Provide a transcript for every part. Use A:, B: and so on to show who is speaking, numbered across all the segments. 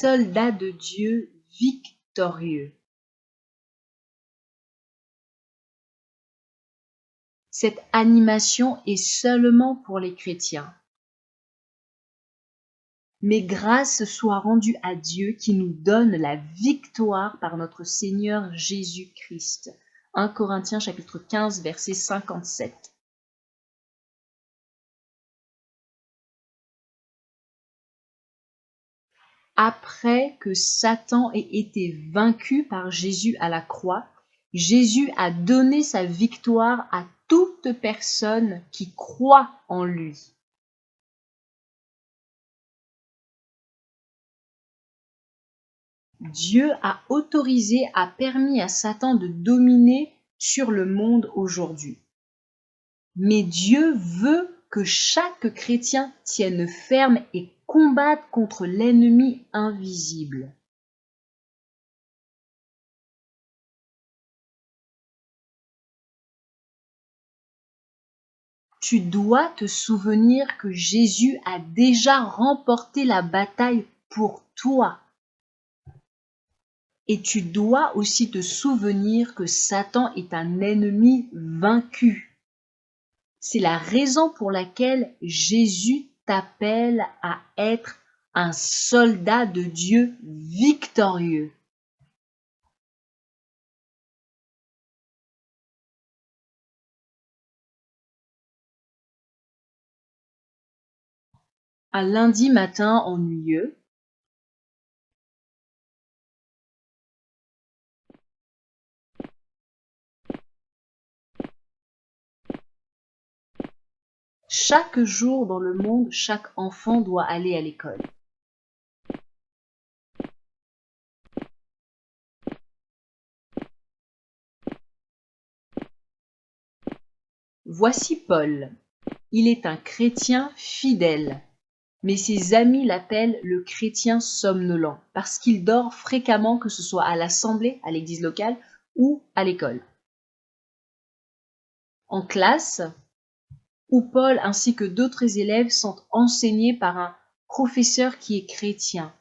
A: soldats de Dieu victorieux. Cette animation est seulement pour les chrétiens. Mais grâce soit rendue à Dieu qui nous donne la victoire par notre Seigneur Jésus-Christ. 1 Corinthiens chapitre 15, verset 57. Après que Satan ait été vaincu par Jésus à la croix, Jésus a donné sa victoire à toute personne qui croit en lui. Dieu a permis à Satan de dominer sur le monde aujourd'hui. Mais Dieu veut que chaque chrétien tienne ferme et combatte contre l'ennemi invisible. Tu dois te souvenir que Jésus a déjà remporté la bataille pour toi. Et tu dois aussi te souvenir que Satan est un ennemi vaincu. C'est la raison pour laquelle Jésus t'appelle à être un soldat de Dieu victorieux. Un lundi matin ennuyeux, chaque jour dans le monde, chaque enfant doit aller à l'école. Voici Paul. Il est un chrétien fidèle, mais ses amis l'appellent le chrétien somnolent parce qu'il dort fréquemment, que ce soit à l'assemblée, à l'église locale ou à l'école. En classe, où Paul ainsi que d'autres élèves sont enseignés par un professeur qui est chrétien.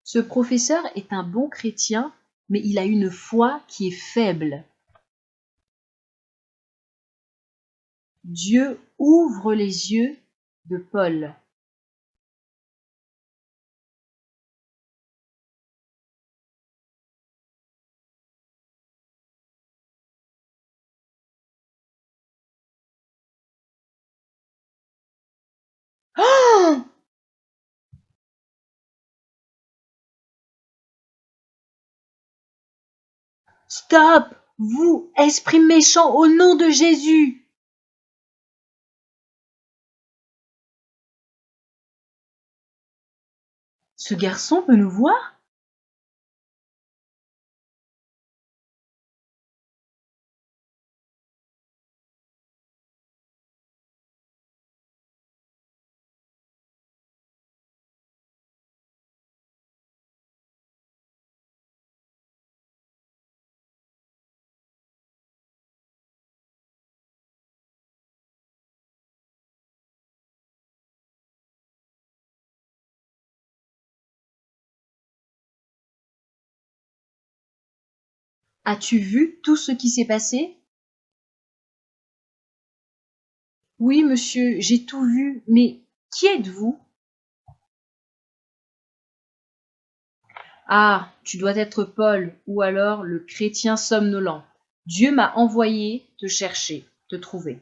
A: Ce professeur est un bon chrétien, mais il a une foi qui est faible. Dieu ouvre les yeux de Paul. Oh! Stop! Vous, esprit méchant, au nom de Jésus! Ce garçon peut nous voir? As-tu vu tout ce qui s'est passé? Oui, monsieur, j'ai tout vu, mais qui êtes-vous? Ah, tu dois être Paul, ou alors le chrétien somnolent. Dieu m'a envoyé te chercher, te trouver.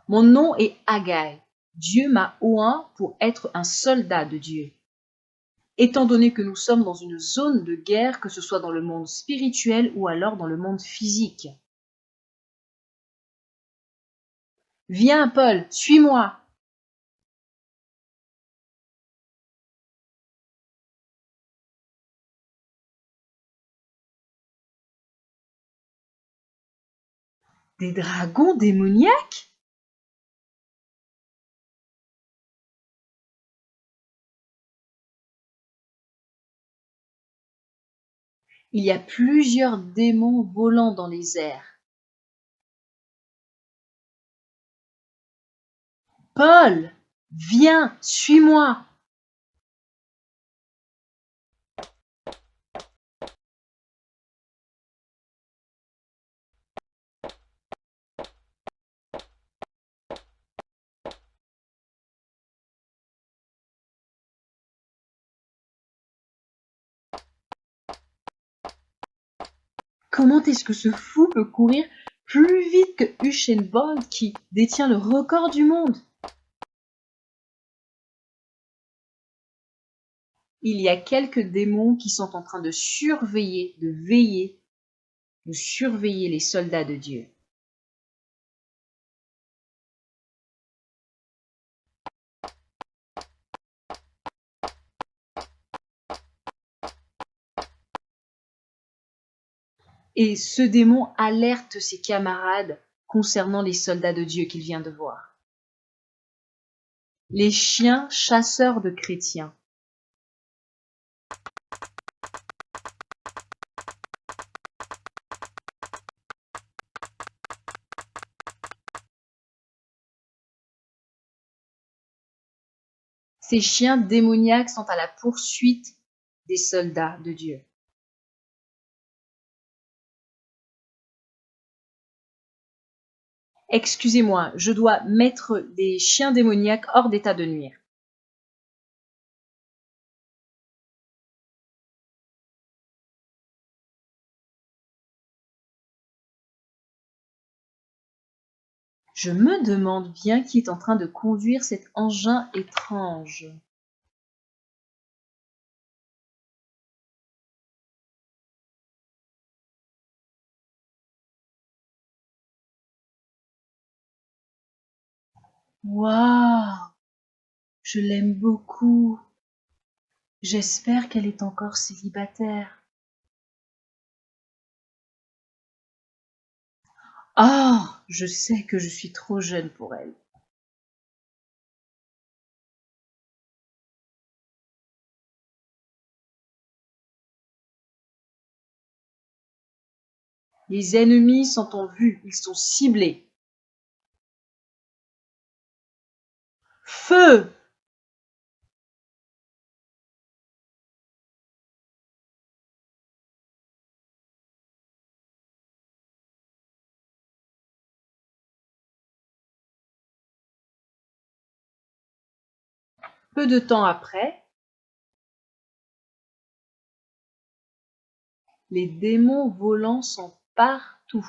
A: Mon nom est Haggai. Dieu m'a oint pour être un soldat de Dieu. Étant donné que nous sommes dans une zone de guerre, que ce soit dans le monde spirituel ou alors dans le monde physique. Viens, Paul, suis-moi. Des dragons démoniaques? Il y a plusieurs démons volant dans les airs. Paul, viens, suis-moi. Comment est-ce que ce fou peut courir plus vite que Usain Bolt qui détient le record du monde? Il y a quelques démons qui sont en train de surveiller, de veiller, de surveiller les soldats de Dieu. Et ce démon alerte ses camarades concernant les soldats de Dieu qu'il vient de voir. Les chiens chasseurs de chrétiens. Ces chiens démoniaques sont à la poursuite des soldats de Dieu. Excusez-moi, je dois mettre des chiens démoniaques hors d'état de nuire. Je me demande bien qui est en train de conduire cet engin étrange. Waouh! Je l'aime beaucoup. J'espère qu'elle est encore célibataire. Ah! Je sais que je suis trop jeune pour elle. Les ennemis sont en vue, ils sont ciblés. Feu! Peu de temps après, les démons volants sont partout.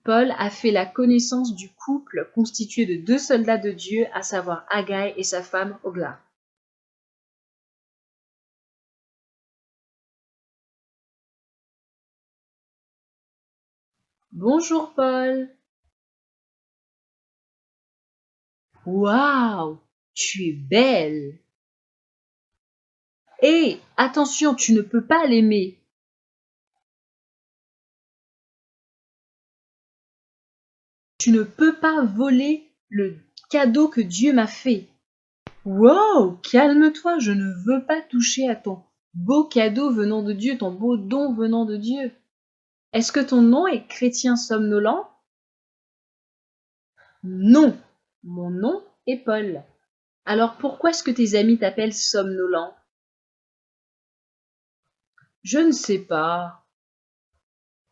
A: Paul a fait la connaissance du couple constitué de 2 soldats de Dieu, à savoir Haggai et sa femme Ogla. Bonjour Paul. Waouh, tu es belle. Et attention, tu ne peux pas l'aimer. Tu ne peux pas voler le cadeau que Dieu m'a fait. Wow, calme-toi, je ne veux pas toucher à ton beau cadeau venant de Dieu, ton beau don venant de Dieu. Est-ce que ton nom est chrétien somnolent? Non, mon nom est Paul. Alors pourquoi est-ce que tes amis t'appellent somnolent? Je ne sais pas.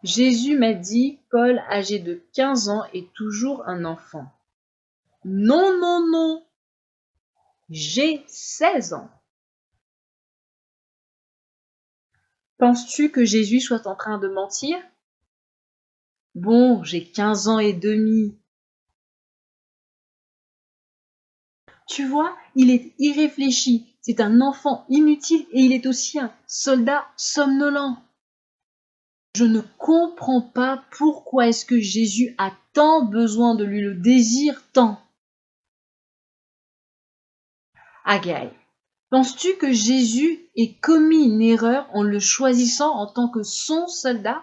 A: Jésus m'a dit, Paul, âgé de 15 ans, est toujours un enfant. Non, non, non. J'ai 16 ans. Penses-tu que Jésus soit en train de mentir? Bon, j'ai 15 ans et demi. Tu vois, il est irréfléchi. C'est un enfant inutile et il est aussi un soldat somnolent. Je ne comprends pas pourquoi est-ce que Jésus a tant besoin de lui, le désire tant. Haggai, Penses-tu que Jésus ait commis une erreur en le choisissant en tant que son soldat?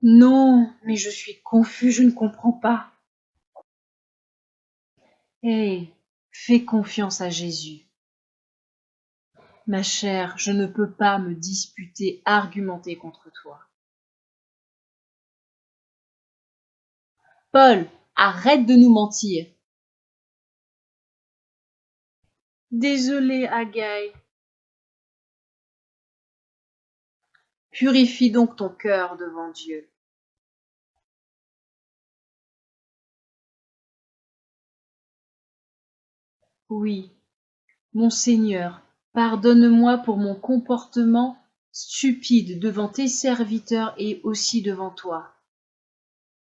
A: Non, mais je suis confus, je ne comprends pas. Hé, fais confiance à Jésus. Ma chère, je ne peux pas me disputer, argumenter contre toi. Paul, arrête de nous mentir. Désolé, Agaï. Purifie donc ton cœur devant Dieu. Oui, mon Seigneur, pardonne-moi pour mon comportement stupide devant tes serviteurs et aussi devant toi.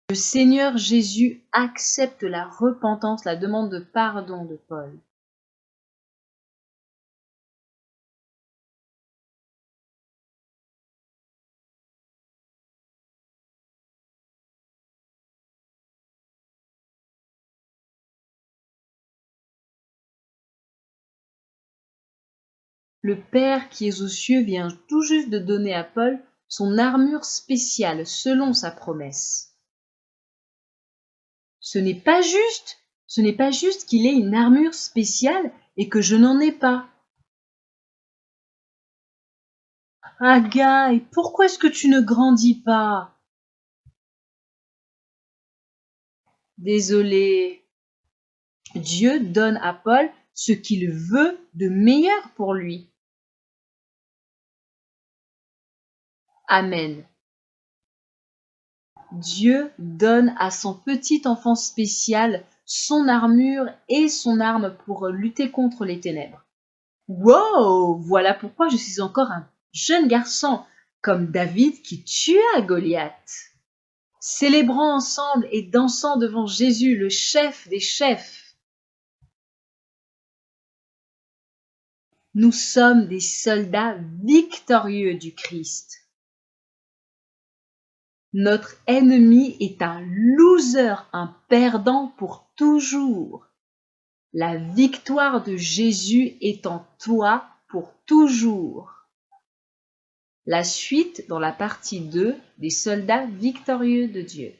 A: Le Seigneur Jésus accepte la repentance, la demande de pardon de Paul. Le Père qui est aux cieux vient tout juste de donner à Paul son armure spéciale selon sa promesse. Ce n'est pas juste qu'il ait une armure spéciale et que je n'en ai pas. Agaï, pourquoi est-ce que tu ne grandis pas? Désolé. Dieu donne à Paul ce qu'il veut de meilleur pour lui. Amen. Dieu donne à son petit enfant spécial son armure et son arme pour lutter contre les ténèbres. Wow! Voilà pourquoi je suis encore un jeune garçon, comme David qui tua Goliath. Célébrons ensemble et dansant devant Jésus, le chef des chefs. Nous sommes des soldats victorieux du Christ. Notre ennemi est un loser, un perdant pour toujours. La victoire de Jésus est en toi pour toujours. La suite dans la partie 2 des soldats victorieux de Dieu.